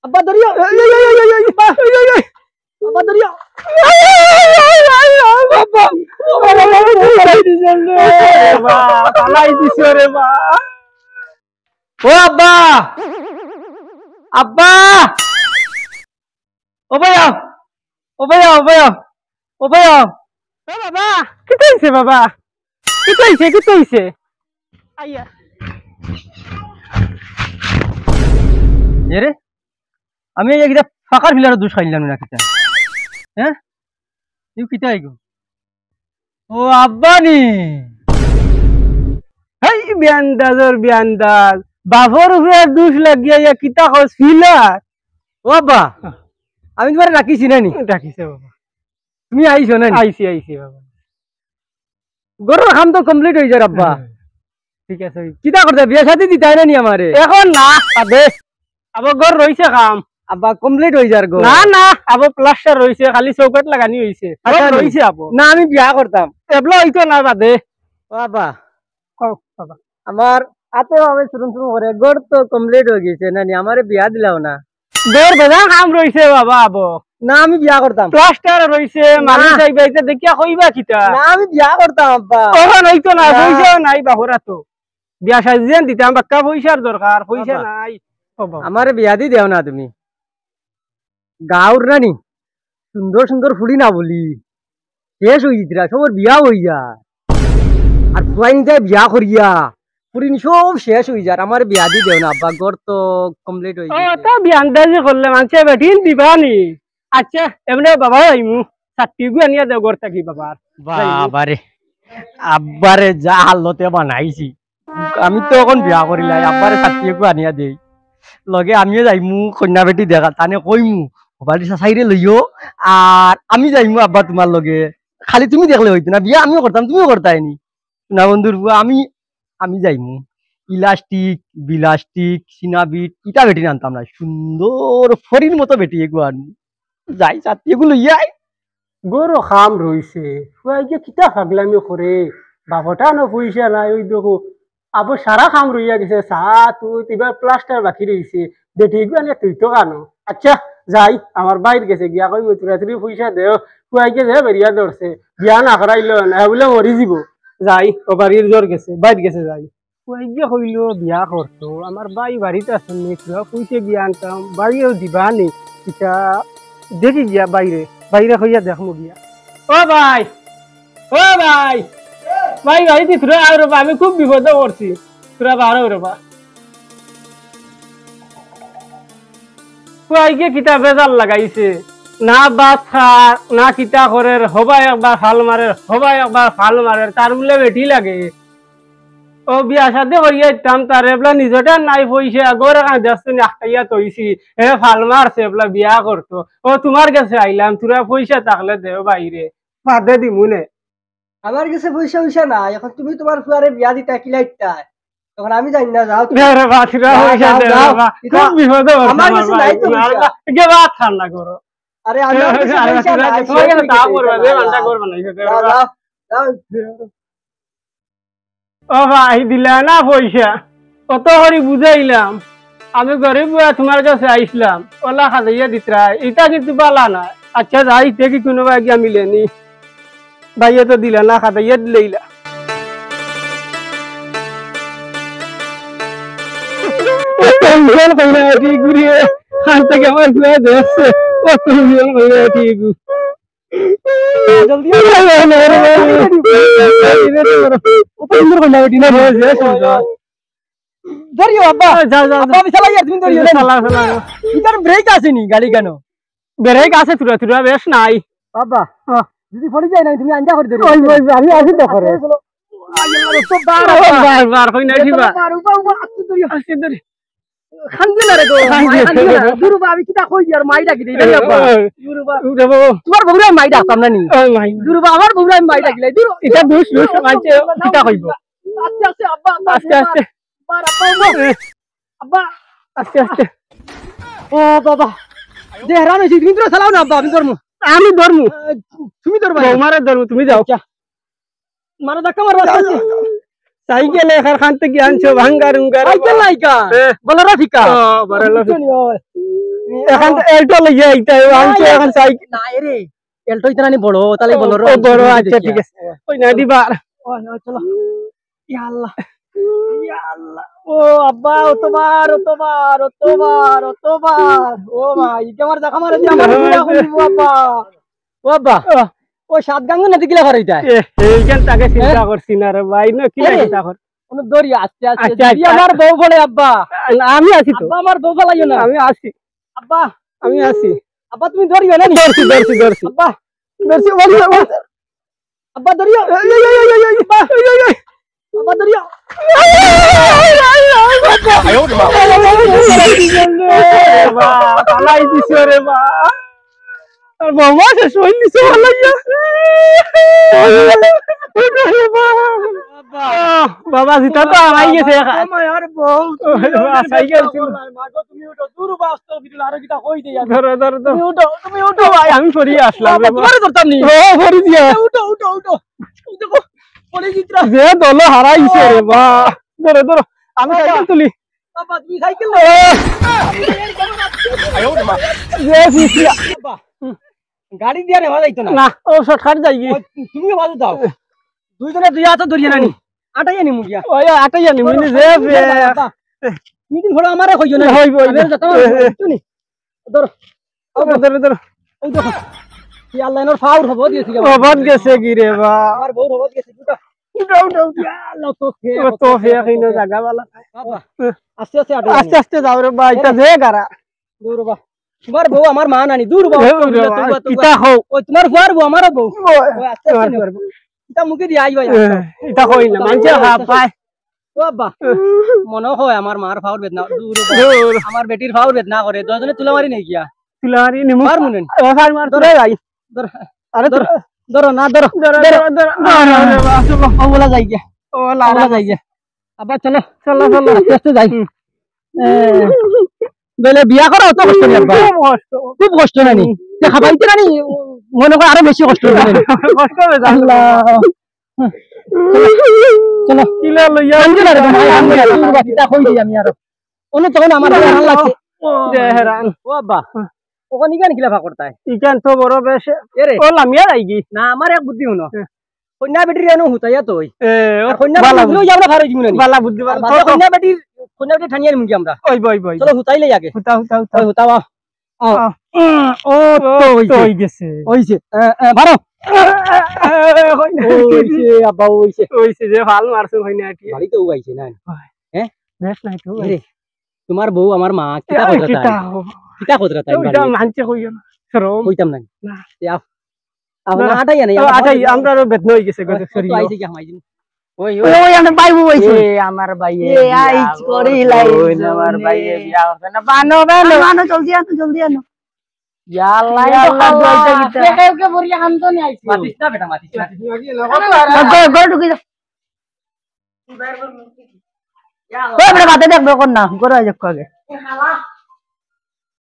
আব্বা ধরিও আব্বা ধরিও পালাই দিছ রে মা ও আব্বা আব্বা ও ভাইয়া ও ভাইয়া ও ভাইয়া ও ভাইয়া ও বাবা কি কইছে বাবা কি কইছে আইয়া রে আমি একটা ফাঁকার ফিলার দুষ খাইলাম না কিতা হ্যাঁ ইউ কিতা আইগো ও আব্বা নি হেই বিয়ান্দাজ বাবর উপরে দুষ লাগিয়া ইয়া কিতা কস ফিলার ও আব্বা আমি তোমারে রাখিছি না নি রাখিছে বাবা তুমি আইছো না আইছি বাবা গরুর কাম তো কমপ্লিট হয়ে যায় আব্বা ঠিক আছে কিতা করতে বিয়া শাদি দিতে হয় না নি আমারে এখন না আবে আবার ঘর রইছে কাম আব্বা কমপ্লিট হয়ে যার গো না না আবার প্লাস্টার রইছে খালি চৌকাট লাগানি হইছে আচ্ছা রইছে আবো না আমি বিয়া করতাম এবলা হইতো না বাদে বাবা কও বাবা আমার আতে আমি শুরু করে ঘর তো কমপ্লিট হয়ে গেছে না নি আমারে বিয়া দিলাও না ঘর বেজা কাম রইছে বাবা আবো না আমি বিয়া করতাম প্লাস্টার রইছে মানুষ যাইবাইতে দেখিয়া কইবা কিতা না আমি বিয়া করতাম আব্বা ওরা হইতো না পয়সাও নাই বাহুরা তো বিয়া সাজিয়েন দিতাম বাক্কা পয়সার দরকার পয়সা নাই আমারে বিয়া দি দেও না তুমি গাঁর রানি সুন্দর সুন্দর ফুলি না বলি শেষ হয়ে যেতরা সবর বিয়া হয়ে যায় আর ফুয়াইনি যায় বিয়া করিয়া ফুরিনি সব শেষ হয়ে যায় আমার বিয়া দি দেও না আব্বা ঘর তো কমপ্লিট হয়ে গেছে তা বিয়া আন্দাজি করলে মানছে বেটিন দিবানি আচ্ছা এমনে বাবা আইমু সাত্তিগু আনিয়া দেও ঘর থাকি বাবার বাবারে আব্বারে যা হালতে বানাইছি আমি তো এখন বিয়া করিলাই আব্বারে সাত্তিগু আনিয়া দেই লগে আমিও যাইমু কন্যা বেটি দেখা তানে কইমু বাড়ি সাইরে লইও আর আমি যাইমু আব্বা তোমার লগে খালি তুমি দেখলে হইতো না বিয়া আমিও করতাম তুমিও করতাইনি না বন্ধুর আমি আমি যাইমু ইলাস্টিক বিলাস্টিক সিনাবিট ইটা বেটি আনতাম না সুন্দর ফরির মতো বেটি এগু আনমু যাই সাথী এগুলো ইয়াই গরো খাম রইছে ফুয়াই গিয়ে কিতা ফাগলামি করে বাবাটা না পয়সা নাই ওই দেখো আবো সারা খাম রইয়া গেছে এবার প্লাস্টার বাকি রয়েছে বেটি এগু আনিয়া তুই তো কানো আচ্ছা যাই আমার বাইর গেছে গিয়া কই তুই পয়সা দেও ফুয়াই গে যে বেরিয়া ধরছে বিয়া না করাইলো না বলে মরি যাব যাই ও বাড়ির জ্বর গেছে বাইর গেছে যাই ফুয়াই গে কইলো বিয়া করতো আমার বাই বাড়িতে আসেন নিয়ে পয়সা বিয়া আনতাম বাড়িও দিবা নি এটা দেখি গিয়া বাইরে বাইরে হইয়া দেখমু গিয়া ও ভাই ভাই বাড়িতে তোরা আর আমি খুব বিপদে পড়ছি তোরা বারো রবা কুয়াইকে কিতা বেজাল লাগাইছে না বাত খার না কিতা করে হবাই একবার ফাল মারে হবাই একবার ফাল মারে তার বলে বেটি লাগে ও বিয়া সাথে করিয়া ইতাম তার এবলা নিজটা নাই পয়সা আগরে কাঁ দেখছেন আখাইয়া তৈছি হে ফাল মারছে এবলা বিয়া করতো ও তোমার কাছে আইলাম তোরা পয়সা থাকলে দেও বাইরে বাদে দিমুনে আমার কাছে পয়সা পয়সা না এখন তুমি তোমার ফুয়ারে বিয়া দিতা কিলাইতা তখন আমি জানি না যাও রে বাছিরা পয়সা দে বাবা খুব বিপদে আমার কাছে নাই তো কে বাত ঠান্ডা করো আরে আমার কাছে পয়সা নাই তোমার কাছে দাও করবা দে ঘন্টা করবা না দাও ও ভাই দিলা না পয়সা কত করে বুঝাইলাম আমি গরিব তোমার কাছে আইসলাম ওলা খাজাইয়া দিতরা এটা কিন্তু বালা না আচ্ছা যাই দেখি কোনো গিয়া মিলেনি ভাইয়া তো দিলা না খাজাইয়া দিলেইলা ঘুরিয়ে খান থেকে আমার ঘুরে দেখছে জলদি ব্রেক আসেনি গাড়ি কেন ব্রেক আছে তুরা তুরা বেশ নাই বাবা যদি পড়ে যায় না তুমি আঞ্জা করে ধরি আমি আসি তো করে বার কই নাই দিবা খানদিলা রে গো দুরুবা আমি কিটা কই আর মাইডা কি দেই বাবা দুরুবা তোমার বগুড়া মাইডা আপনা নি দুরুবা আমার বগুড়া মাইডা কি লাই দুরু এটা দুষ দুষ মাইছে কিটা কইবো আস্তে আস্তে আব্বা আস্তে আস্তে আব্বা আস্তে আস্তে ও বাবা দেহরান হইছি তুমি তো চালাও না আব্বা আমি ধরমু তুমি ধরবা মারে ধরমু তুমি যাও মারা ধাক্কা মারবা সাইকেল এখান খান থেকে আনছো ভাঙ্গার উঙ্গার সাইকেল নাইকা বলরা ঠিকা বলরা এখন এলটো লইয়া আইতা আমি এখন সাইকেল না রে এলটো ইতনা বড় তাহলে বলো বড় আচ্ছা ঠিক আছে ওই না দিবা চলো ইয়া আল্লাহ ইয়া আল্লাহ ও আব্বা অতবার ও ভাই এটা আমার দেখা মারে দি আমার বিয়া করিব আব্বা ও আব্বা ও সাত গাঙ্গ নদী গিলা ঘর হইতা এইখান তাকে চিন্তা করছি না রে ভাই না কি চিন্তা কর কোন দড়ি আস্তে আস্তে আমার বউ বলে আব্বা আমি আছি তো আব্বা আমার বউ বলাইও না আমি আছি আব্বা আমি আছি আব্বা তুমি ধরিও না ধরছি আব্বা ধরছি আব্বা ধরিও আব্বা আব্বা ধরিও পালাই দিছ রে বা আর বাবা সে শৈলি সে পালাইয়া বাবা জিতা তো আই গেছে আমার বউ সাইকেল ছিল মাগো তুমি উঠো দূর বাস্তব বিল আর কিটা কই দেয়া ধরো তুমি উঠো ভাই আমি ফরি আসলাম রে তোমারে ধরতাম নি ও ফরি দিয়া উঠো দেখো পড়ে জিতরা যে দল হারাইছে রে বা ধরো আমি সাইকেল তুলি বাবা তুমি সাইকেল যে ফিসিয়া গাড়ি দিয়া রে ভালো না না ও শর্টকাট যাই তুমিও ভালো দাও দুইজনে দুই হাতে ধরিয়ে নানি আটাই আনি মুগিয়া ওই আটাই জানি মুনি যে তুমি দিন ঘোড়া আমারে কইছো না হইব আমি যত শুনি ধরো ধরো ওই দেখো কি আল্লাহ এর ফাউর হবো দিয়েছি ও বাদ গেছে কি রে বা আমার বউ হবো দিয়েছি দুটো উঠাও আল্লাহ তো তো ফিয়া কইনো জায়গা वाला বাবা আস্তে আস্তে আটাই আস্তে যাও রে বা এটা যে গারা দূর বা তোমার বউ আমার মা নানি দূর বা কিতা হও ওই তোমার বুয়ার বউ আমারও বউ আস্তে আস্তে পারবো এটা মুখে দিয়ে আইবা এটা কই না মানছে পায় ও আব্বা মনে হয় আমার মার ফাউর বেদনা দূর আমার বেটির ফাউর বেদনা করে দুজনে তুলা মারি নাই গিয়া তুলারি নিমু মার মুনে ও ফার মার তোরে ভাই ধর আরে ধরো না ধরো ও বলা যাই গিয়া ও লারা যাই গিয়া আব্বা চলো চলো আস্তে যাই বলে বিয়া করা অত কষ্ট নেই আব্বা খুব কষ্ট নানি দেখা পাইতে নানি মনে করে আরো বেশি কষ্ট হবে কষ্ট হবে আল্লাহ চলো কিলা লইয়া আনজলা রে ভাই আমি বাকিটা কই দিই আমি আর অন্য তখন আমার ভালো লাগছে যে হেরান ও আব্বা ওখানে কেন খিলাফা করতাই ইকান তো বড় বেশ এরে ও লামিয়া আইগি না আমার এক বুদ্ধি হলো কন্যা বেটির এনো হুতাইয়া তুই এ কন্যা বেটির আমরা ভালো জীবন বালা বুদ্ধি বালা কন্যা বেটির ঠানিয়ে মুগি আমরা ওই বই চলো হুতাইলে আগে হুতা হুতাওয়া ও তো হই গেছে হইছে ভালো হইছে আব্বা হইছে যে ভাল মারছ হই না কি বাড়িতে উগাইছে না হ্যাঁ বেশ নাই তো রে তোমার বউ আমার মা কিটা কতরা তাই ওইটা মানছে কইও না শরম কইতাম না না আও না আটাই না আটাই আমরা বেদনা হই গেছে গজে সরি তো আইছে কি হামাই দিন ওই আমি বাইবু হইছে আমার ভাইয়ে এ আইছ করি লাই ওই আমার ভাইয়ে বিয়া করছে না বানো জলদি আনো ইয়াল্লাহ দুইটা গিতা পেটেরকে বরিয়া হামতো নি আইছি মাতিস না বেটা মাতিস গড় ঢুকে যা ওই বড় বাতে দেখবে কোন না গড় আইজ আগে